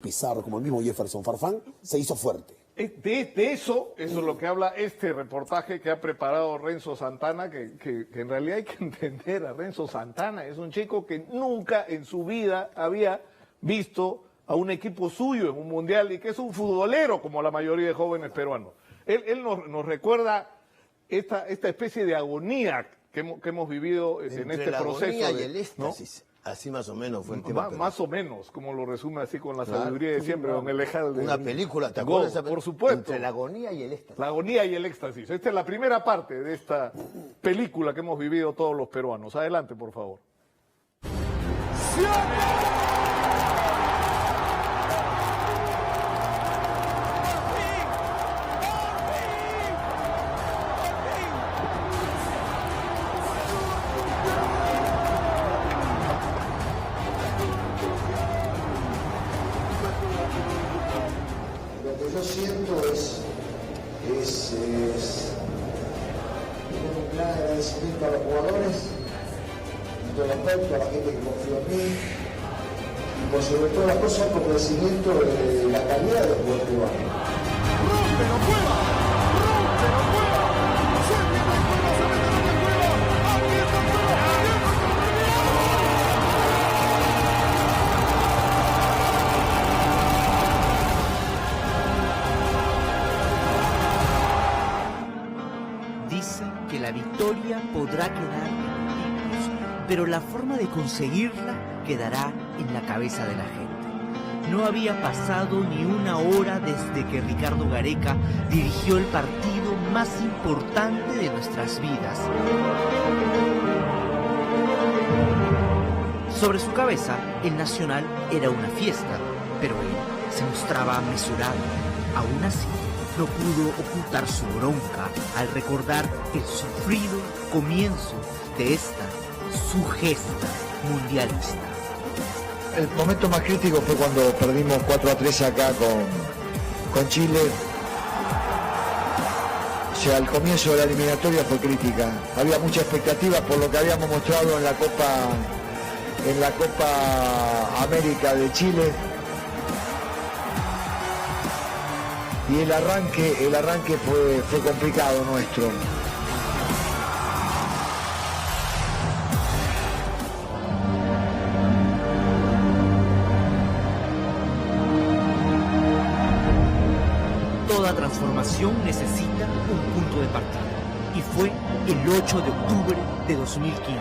Pizarro, como el mismo Jefferson Farfán, se hizo fuerte. De eso es lo que habla este reportaje que ha preparado Renzo Santana, que en realidad hay que entender a Renzo Santana. Es un chico que nunca en su vida había visto a un equipo suyo en un mundial y que es un futbolero como la mayoría de jóvenes peruanos. Él nos recuerda esta especie de agonía que hemos vivido en este la proceso. Agonía y el éxtasis. ¿No? Así más o menos fue el tema. Más o menos, como lo resume así con la sabiduría de siempre, don Elejalde. Una película, ¿te acuerdas? Por supuesto. Entre la agonía y el éxtasis. La agonía y el éxtasis. Esta es la primera parte de esta película que hemos vivido todos los peruanos. Adelante, por favor. Yo siento es un gran agradecimiento a los jugadores, a todo el respeto, a la gente que confió en mí y por sobre todas las cosas por el crecimiento de la calidad del juego peruano. La victoria podrá quedar en libros, pero la forma de conseguirla quedará en la cabeza de la gente. No había pasado ni una hora desde que Ricardo Gareca dirigió el partido más importante de nuestras vidas. Sobre su cabeza, el Nacional era una fiesta, pero él se mostraba mesurado. Aún así, no pudo ocultar su bronca al recordar el sufrido comienzo de esta, su gesta mundialista. El momento más crítico fue cuando perdimos 4-3 acá con Chile. O sea, el comienzo de la eliminatoria fue crítica. Había mucha expectativa por lo que habíamos mostrado en la Copa América de Chile. Y el arranque fue complicado nuestro. Toda transformación necesita un punto de partida. Y fue el 8 de octubre de 2015.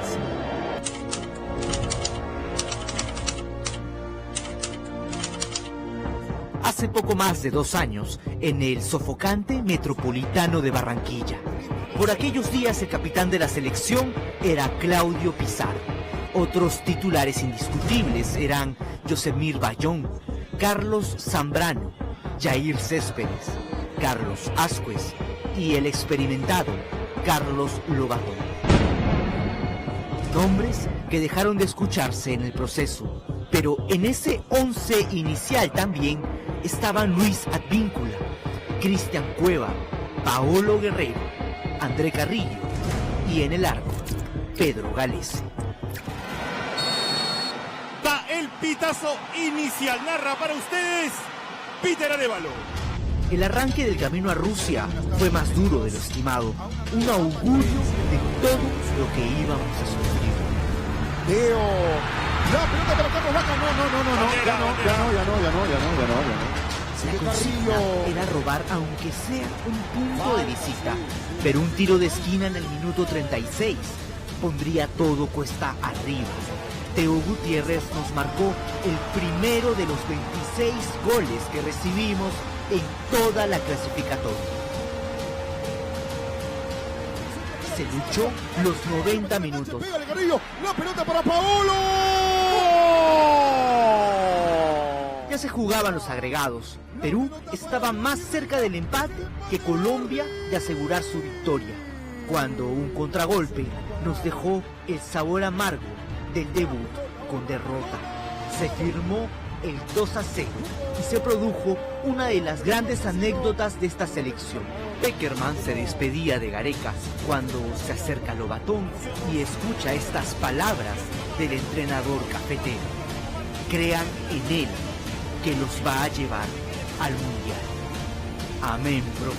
Hace poco más de 2 años, en el sofocante Metropolitano de Barranquilla. Por aquellos días el capitán de la selección era Claudio Pizarro. Otros titulares indiscutibles eran Yosemir Bayón, Carlos Zambrano, Jair Céspedes, Carlos Ascuez y el experimentado Carlos Lobatón. Nombres que dejaron de escucharse en el proceso, pero en ese 11 inicial también estaban Luis Advíncula, Cristian Cueva, Paolo Guerrero, André Carrillo y en el arco, Pedro Gálese. Da el pitazo inicial, narra para ustedes Peter Arévalo. El arranque del camino a Rusia fue más duro de lo estimado, un augurio de todo lo que íbamos a sufrir. Leo, la pelota para Carlos Vaca, no. La consigna era robar aunque sea un punto de visita, pero un tiro de esquina en el minuto 36 pondría todo cuesta arriba. Teo Gutiérrez nos marcó el primero de los 26 goles que recibimos en toda la clasificatoria. Se luchó los 90 minutos. La pelota para Paolo. Ya se jugaban los agregados. Perú estaba más cerca del empate que Colombia de asegurar su victoria, cuando un contragolpe nos dejó el sabor amargo del debut con derrota. Se firmó el 2-0 y se produjo una de las grandes anécdotas de esta selección. Peckerman se despedía de Gareca cuando se acerca Lobatón y escucha estas palabras del entrenador cafetero: crean en él, que los va a llevar al Mundial. Amén, bro.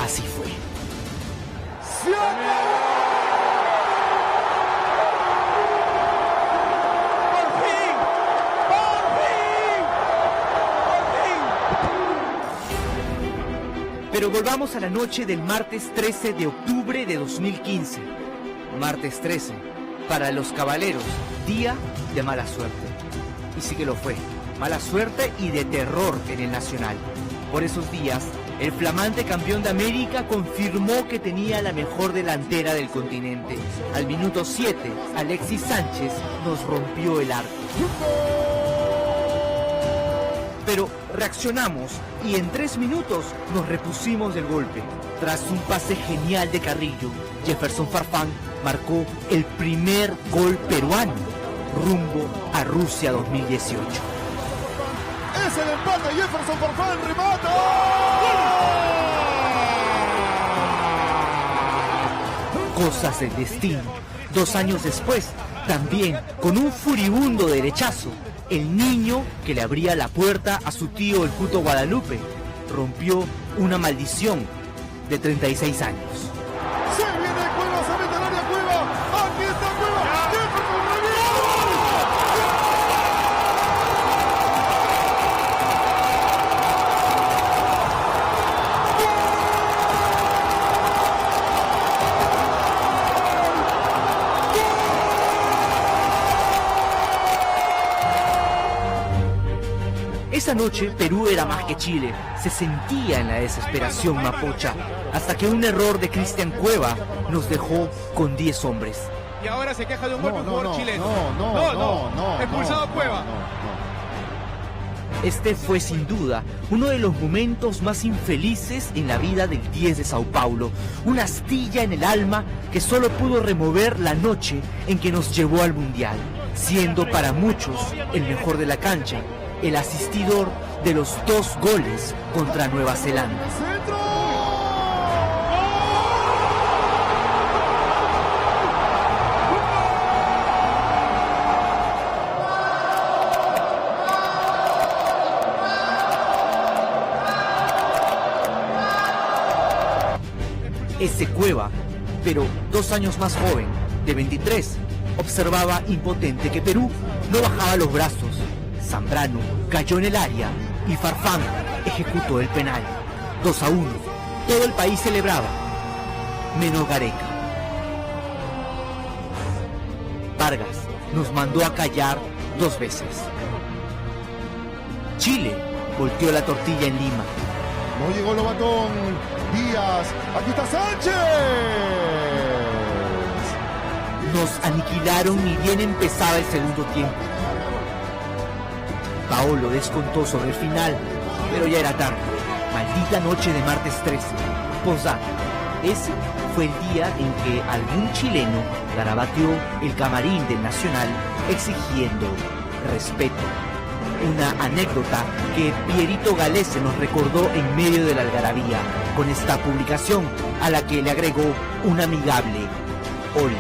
Así fue. ¡Se acabó! Pero volvamos a la noche del martes 13 de octubre de 2015. Martes 13, para los caballeros, día de mala suerte. Y sí que lo fue, mala suerte y de terror en el Nacional. Por esos días, el flamante campeón de América confirmó que tenía la mejor delantera del continente. Al minuto 7, Alexis Sánchez nos rompió el arco. Pero reaccionamos y en 3 minutos nos repusimos del golpe. Tras un pase genial de Carrillo, Jefferson Farfán marcó el primer gol peruano rumbo a Rusia 2018. Es el empate, Jefferson Farfán remata. Cosas del destino. 2 años después, también con un furibundo derechazo, el niño que le abría la puerta a su tío el Cuto Guadalupe rompió una maldición de 36 años. Se viene Cueva, se mete al área Cueva. Aquí está Cueva. Jefferson Esa noche Perú era más que Chile, se sentía en la desesperación mapocha, hasta que un error de Cristian Cueva nos dejó con 10 hombres. Y ahora se queja de un golpe un jugador chileno. No. Expulsado Cueva. Este fue sin duda uno de los momentos más infelices en la vida del 10 de Sao Paulo, una astilla en el alma que solo pudo remover la noche en que nos llevó al Mundial, siendo para muchos el mejor de la cancha, el asistidor de los 2 goles contra Nueva Zelanda. Ese Cueva, pero 2 años más joven, de 23, observaba impotente que Perú no bajaba los brazos. Zambrano cayó en el área y Farfán ejecutó el penal. 2-1. Todo el país celebraba, menos Gareca. Vargas nos mandó a callar 2 veces. Chile volteó la tortilla en Lima. no llegó Lobatón. Díaz. Aquí está Sánchez. Nos aniquilaron y bien empezaba el segundo tiempo. Paolo descontó sobre el final, pero ya era tarde. Maldita noche de martes 13. Postdata. Ese fue el día en que algún chileno garabateó el camarín del Nacional exigiendo respeto. Una anécdota que Pierito Galese nos recordó en medio de la algarabía con esta publicación, a la que le agregó un amigable Oli.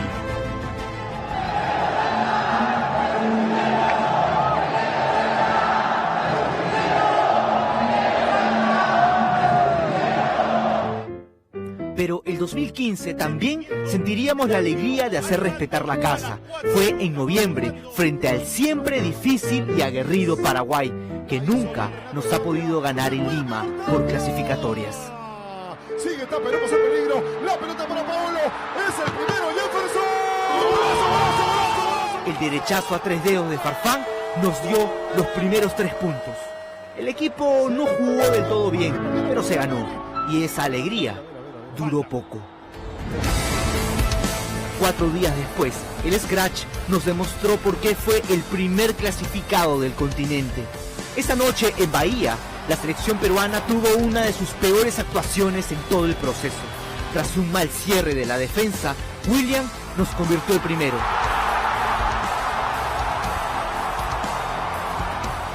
Pero el 2015 también sentiríamos la alegría de hacer respetar la casa. Fue en noviembre, frente al siempre difícil y aguerrido Paraguay, que nunca nos ha podido ganar en Lima por clasificatorias. Sigue, está Perú en peligro. La pelota para Paolo. Es el primero, Jefferson. El derechazo a 3 dedos de Farfán nos dio los primeros 3 puntos. El equipo no jugó del todo bien, pero se ganó. Y esa alegría duró poco. 4 días después, el Scratch nos demostró por qué fue el primer clasificado del continente. Esa noche en Bahía, la selección peruana tuvo una de sus peores actuaciones en todo el proceso. Tras un mal cierre de la defensa, William nos convirtió el primero.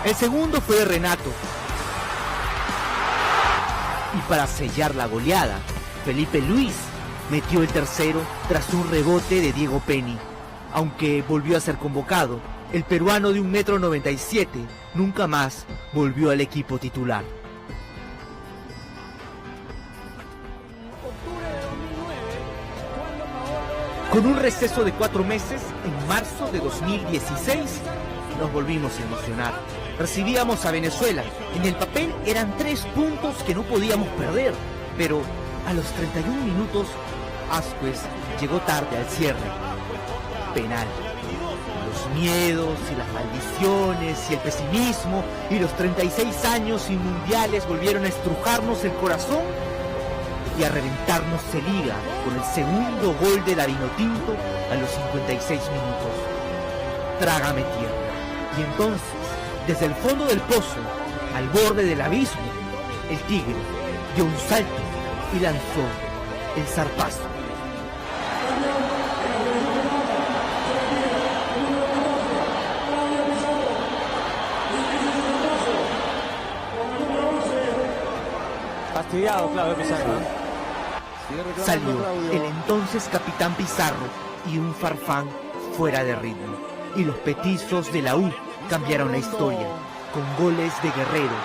El segundo fue de Renato. Y para sellar la goleada, Felipe Luis metió el tercero tras un rebote de Diego Penny. Aunque volvió a ser convocado, el peruano de 1,97 m nunca más volvió al equipo titular. Con un receso de 4 meses, en marzo de 2016, nos volvimos a emocionar. Recibíamos a Venezuela. En el papel eran 3 puntos que no podíamos perder, pero a los 31 minutos, Ascuez llegó tarde al cierre. Penal. Los miedos y las maldiciones y el pesimismo y los 36 años sin mundiales volvieron a estrujarnos el corazón y a reventarnos el hígado con el segundo gol de la Vinotinto a los 56 minutos. Trágame tierra. Y entonces, desde el fondo del pozo, al borde del abismo, el Tigre dio un salto y lanzó el zarpazo. Fastidiado, Claudio Pizarro. Salió el entonces capitán Pizarro y un Farfán fuera de ritmo. Y los petizos de la U cambiaron la historia con goles de Guerrero.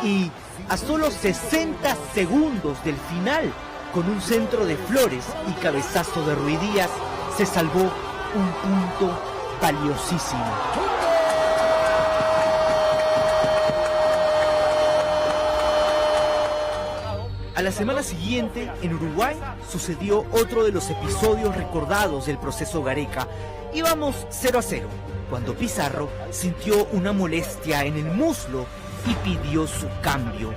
Y a solo 60 segundos del final, con un centro de Flores y cabezazo de Ruidíaz, se salvó un punto valiosísimo. A la semana siguiente, en Uruguay, sucedió otro de los episodios recordados del proceso Gareca. Íbamos 0-0, cuando Pizarro sintió una molestia en el muslo y pidió su cambio.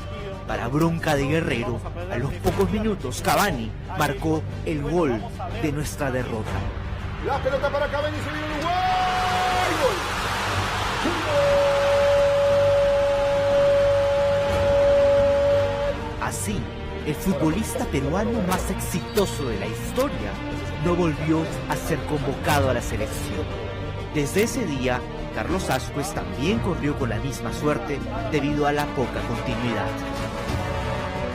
Para bronca de Guerrero, a los pocos minutos Cavani marcó el gol de nuestra derrota. La pelota para Cavani, se viene Uruguay. ¡Gol! Así, el futbolista peruano más exitoso de la historia no volvió a ser convocado a la selección. Desde ese día, Carlos Ascuez también corrió con la misma suerte debido a la poca continuidad.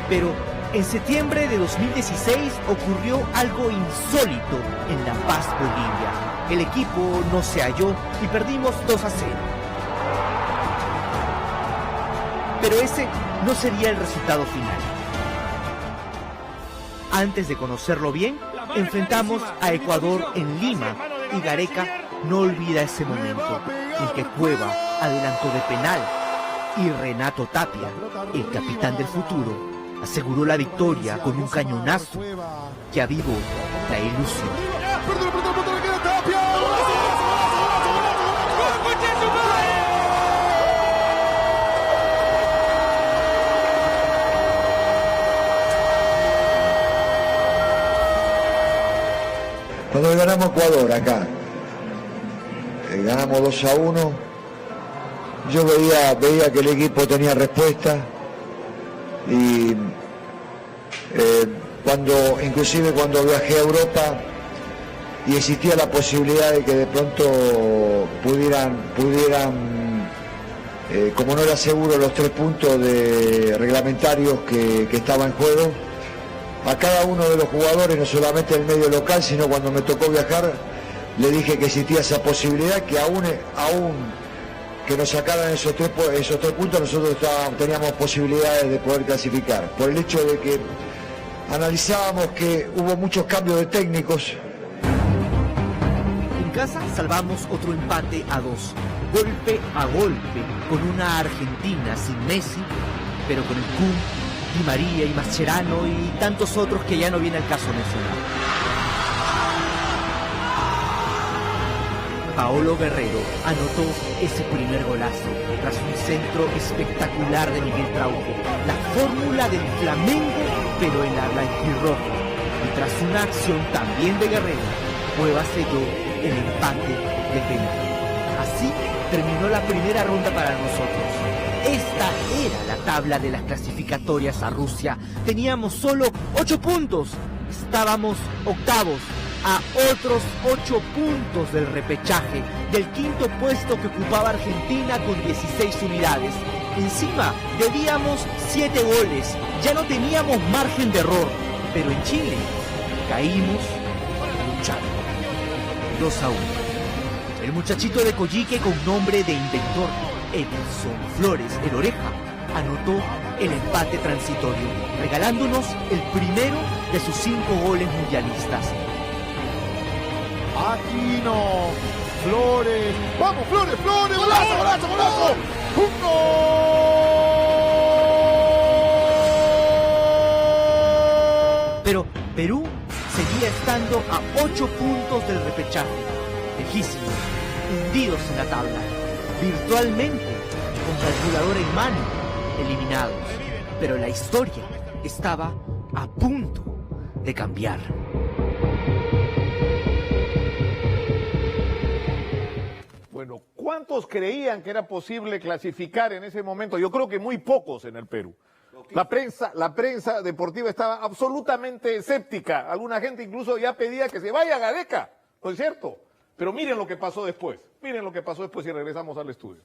Pero en septiembre de 2016 ocurrió algo insólito en La Paz, Bolivia. El equipo no se halló y perdimos 2-0. Pero ese no sería el resultado final. Antes de conocerlo bien, enfrentamos a Ecuador en Lima y Gareca no olvida ese momento en que Cueva adelantó de penal y Renato Tapia, el capitán del futuro, aseguró la victoria con un cañonazo que avivó la ilusión. Cuando ganamos Ecuador acá, ganamos 2-1, yo veía que el equipo tenía respuesta y inclusive cuando viajé a Europa y existía la posibilidad de que de pronto pudieran como no era seguro los 3 puntos reglamentarios que estaban en juego, a cada uno de los jugadores, no solamente en el medio local, sino cuando me tocó viajar, le dije que existía esa posibilidad, que aún que nos sacaran esos tres puntos, nosotros teníamos posibilidades de poder clasificar. Por el hecho de que analizábamos que hubo muchos cambios de técnicos. En casa salvamos otro empate a 2, golpe a golpe, con una Argentina sin Messi, pero con el Kun, Di María y Mascherano y tantos otros que ya no viene al caso mencionar. Paolo Guerrero anotó ese primer golazo tras un centro espectacular de Miguel Trauco, la fórmula del Flamengo pero en la blanquirroja, y tras una acción también de Guerrero, Cueva selló el empate de penal. Así terminó la primera ronda para nosotros. Esta era la tabla de las clasificatorias a Rusia. Teníamos solo 8 puntos. Estábamos octavos a otros 8 puntos del repechaje, del quinto puesto que ocupaba Argentina con 16 unidades. Encima debíamos 7 goles. Ya no teníamos margen de error. Pero en Chile caímos luchando. 2-1. El muchachito de Coyique con nombre de inventor, Edison Flores, el Oreja, anotó el empate transitorio, regalándonos el primero de sus 5 goles mundialistas. Aquino, Flores, vamos Flores, Flores, golazo, golazo, golazo. ¡Un gol! Pero Perú seguía estando a 8 puntos del repechaje, lejísimos, hundidos en la tabla, virtualmente con calculadora en mano, eliminados. Pero la historia estaba a punto de cambiar. Bueno, ¿cuántos creían que era posible clasificar en ese momento? Yo creo que muy pocos en el Perú. La prensa deportiva estaba absolutamente escéptica. Alguna gente incluso ya pedía que se vaya Gareca, ¿no es cierto? Pero miren lo que pasó después. Miren lo que pasó después y regresamos al estudio.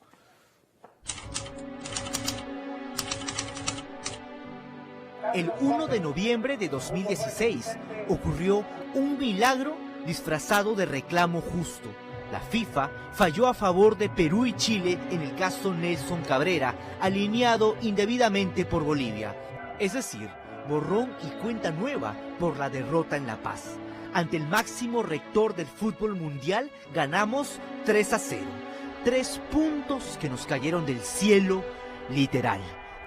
El 1 de noviembre de 2016 ocurrió un milagro disfrazado de reclamo justo. La FIFA falló a favor de Perú y Chile en el caso Nelson Cabrera, alineado indebidamente por Bolivia. Es decir, borrón y cuenta nueva por la derrota en La Paz. Ante el máximo rector del fútbol mundial, ganamos 3-0. 3 puntos que nos cayeron del cielo, literal.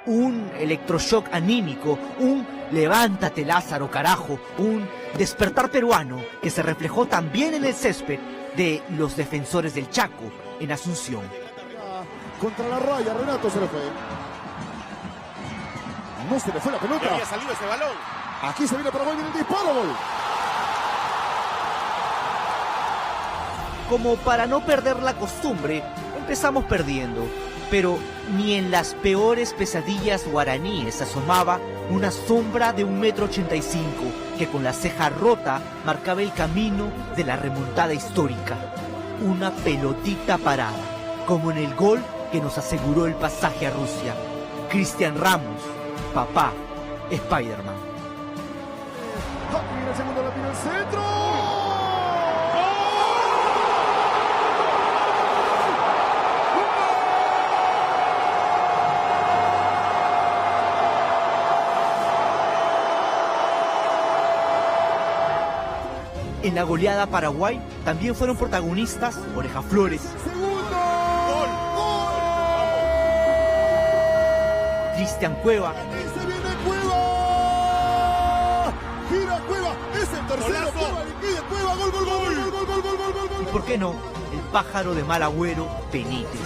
Un electroshock anímico, un levántate Lázaro carajo, un despertar peruano que se reflejó también en el césped de los defensores del Chaco en Asunción. Contra la raya, Renato se le fue. No se le fue la pelota. Ya había salido ese balón. Aquí se viene Paraguay, viene el disparo, gol. Como para no perder la costumbre, empezamos perdiendo. Pero ni en las peores pesadillas guaraníes asomaba una sombra de 1,85 m que con la ceja rota marcaba el camino de la remontada histórica. Una pelotita parada, como en el gol que nos aseguró el pasaje a Rusia. Cristian Ramos, papá, Spider-Man. Aquí viene el segundo, la tira al centro. En la goleada a Paraguay también fueron protagonistas Oreja Flores, Cristian Cueva, Se viene Cueva. Gira Cueva. Es el tercero. Cueva, liquida Cueva. Gol, gol, gol, gol, gol, gol, gol, gol, gol. y por qué no, el pájaro de mal agüero Benítez.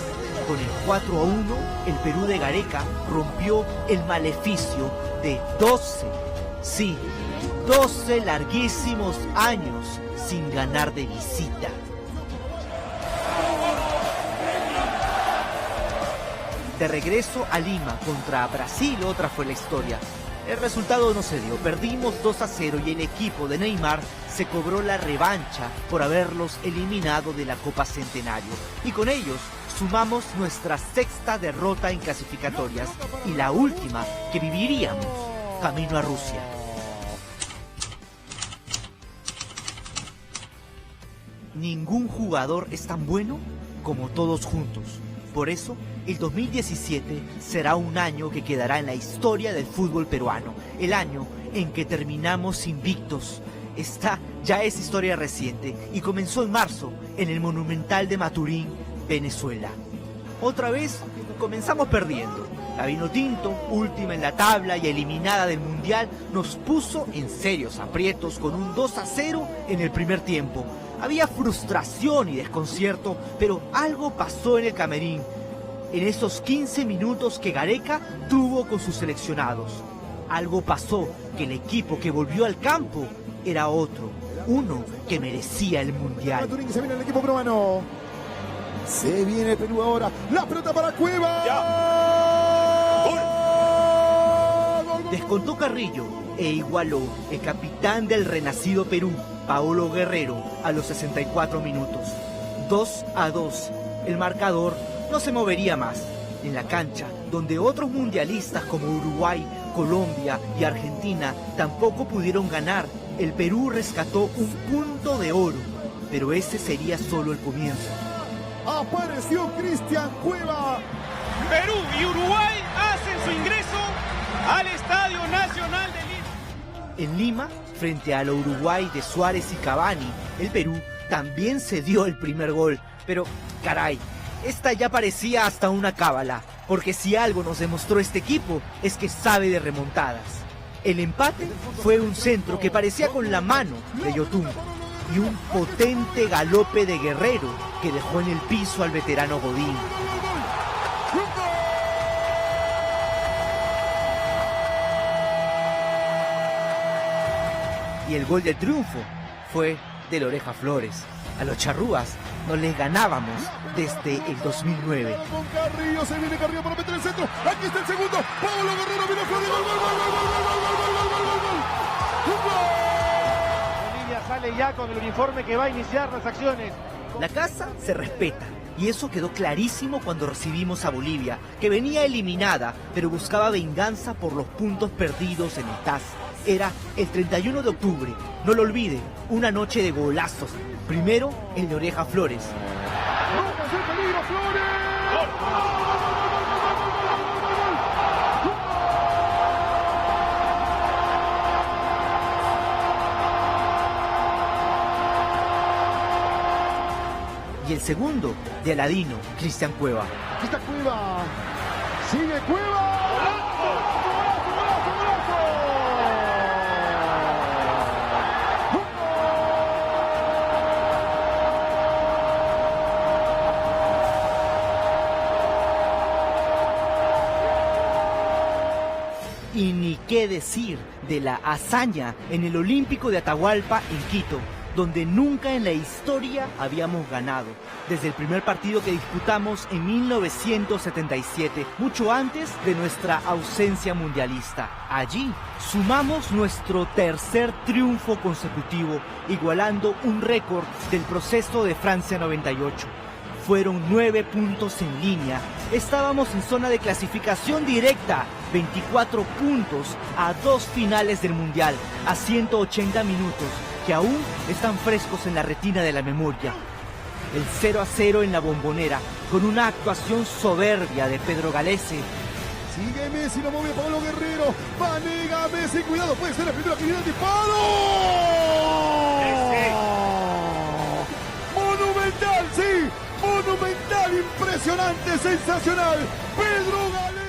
Con el 4-1, el Perú de Gareca rompió el maleficio de 12, sí, 12 larguísimos años sin ganar de visita. De regreso a Lima contra Brasil, otra fue la historia. El resultado no se dio, perdimos 2-0 y el equipo de Neymar se cobró la revancha por haberlos eliminado de la Copa Centenario. Y con ellos sumamos nuestra 6ª derrota en clasificatorias y la última que viviríamos camino a Rusia. Ningún jugador es tan bueno como todos juntos. Por eso, el 2017 será un año que quedará en la historia del fútbol peruano. El año en que terminamos invictos. Esta ya es historia reciente y comenzó en marzo en el Monumental de Maturín, Venezuela. Otra vez comenzamos perdiendo. La Vinotinto, última en la tabla y eliminada del Mundial, nos puso en serios aprietos con un 2-0 en el primer tiempo. Había frustración y desconcierto, pero algo pasó en el camerín. En esos 15 minutos que Gareca tuvo con sus seleccionados. Algo pasó que el equipo que volvió al campo era otro. Uno que merecía el Mundial. Maturín, se viene el equipo peruano. Se viene Perú ahora. La pelota para Cueva. Gol. Gol, gol. Descontó Carrillo e igualó el capitán del renacido Perú, Paolo Guerrero, a los 64 minutos. 2-2. El marcador no se movería más. En la cancha, donde otros mundialistas como Uruguay, Colombia y Argentina tampoco pudieron ganar, el Perú rescató un punto de oro. pero ese sería solo el comienzo. Apareció Cristian Cueva. Perú y Uruguay hacen su ingreso al Estadio Nacional de Lima. En Lima, frente a la Uruguay de Suárez y Cavani, el Perú también se dio el primer gol. Pero, caray, esta ya parecía hasta una cábala, porque si algo nos demostró este equipo es que sabe de remontadas. El empate fue un centro que parecía con la mano de Yotun y un potente galope de Guerrero que dejó en el piso al veterano Godín. Y el gol del triunfo fue del Oreja Flores. A los charrúas no les ganábamos desde el 2009. Con Carrillo, se viene Carrillo para meter el centro. Aquí está el segundo. Pablo Guerrero, viene Flores. Gol, gol, gol, gol, gol, gol, gol, gol, gol. Bolivia sale ya con el uniforme que va a iniciar las acciones. La casa se respeta. Y eso quedó clarísimo cuando recibimos a Bolivia, que venía eliminada, pero buscaba venganza por los puntos perdidos en el TAS. Era el 31 de octubre, no lo olvide, una noche de golazos. Primero, el de Oreja Flores. Y el segundo, de Aladino, Cristian Cueva. Aquí está Cueva. Sigue Cueva. Y ni qué decir de la hazaña en el Olímpico de Atahualpa en Quito, donde nunca en la historia habíamos ganado, desde el primer partido que disputamos en 1977, mucho antes de nuestra ausencia mundialista. Allí sumamos nuestro tercer triunfo consecutivo, igualando un récord del proceso de Francia 98. Fueron 9 puntos en línea. Estábamos en zona de clasificación directa, 24 puntos a 2 finales del Mundial, a 180 minutos, que aún están frescos en la retina de la memoria. El 0-0 en la Bombonera, con una actuación soberbia de Pedro Galese. Sigue Messi, lo mueve Pablo Guerrero. Vanega Messi, cuidado, puede ser la primera actividad de disparo. Monumental, sí. Monumental, impresionante, sensacional. Pedro Galese.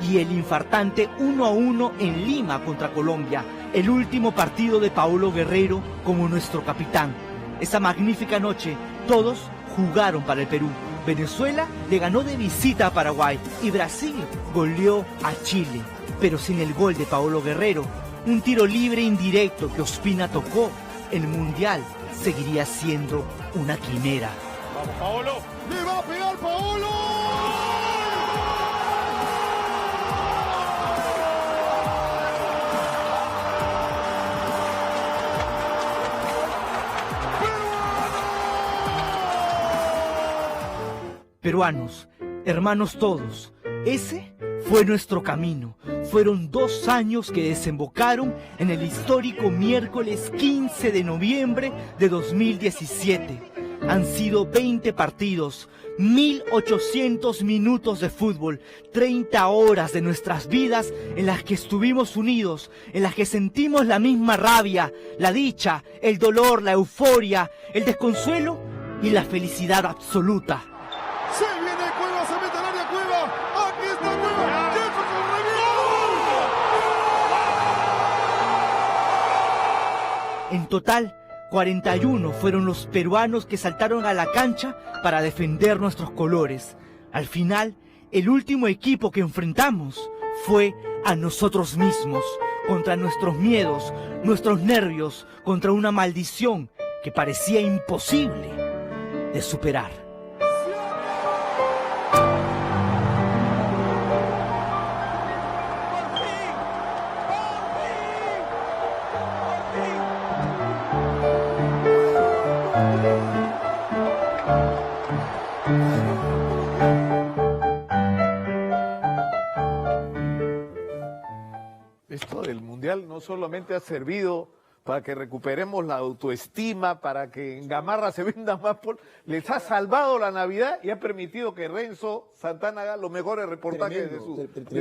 Y el infartante 1-1 en Lima contra Colombia, el último partido de Paolo Guerrero como nuestro capitán. Esa magnífica noche, todos jugaron para el Perú. Venezuela le ganó de visita a Paraguay y Brasil goleó a Chile. Pero sin el gol de Paolo Guerrero, un tiro libre indirecto que Ospina tocó, el Mundial seguiría siendo una quimera. Vamos, Paolo. Le va a pegar Paolo. Peruanos, hermanos todos, ese fue nuestro camino. Fueron 2 años que desembocaron en el histórico miércoles 15 de noviembre de 2017. Han sido 20 partidos, 1800 minutos de fútbol, 30 horas de nuestras vidas en las que estuvimos unidos, en las que sentimos la misma rabia, la dicha, el dolor, la euforia, el desconsuelo y la felicidad absoluta. Se viene Cueva, se mete al área Cueva. Aquí está Cueva. Jefferson revienta. En total, 41 fueron los peruanos que saltaron a la cancha para defender nuestros colores. Al final, el último equipo que enfrentamos fue a nosotros mismos, contra nuestros miedos, nuestros nervios, contra una maldición que parecía imposible de superar. Esto del Mundial no solamente ha servido para que recuperemos la autoestima, para que en Gamarra se venda más les ha salvado la Navidad y ha permitido que Renzo Santana haga los mejores reportajes de su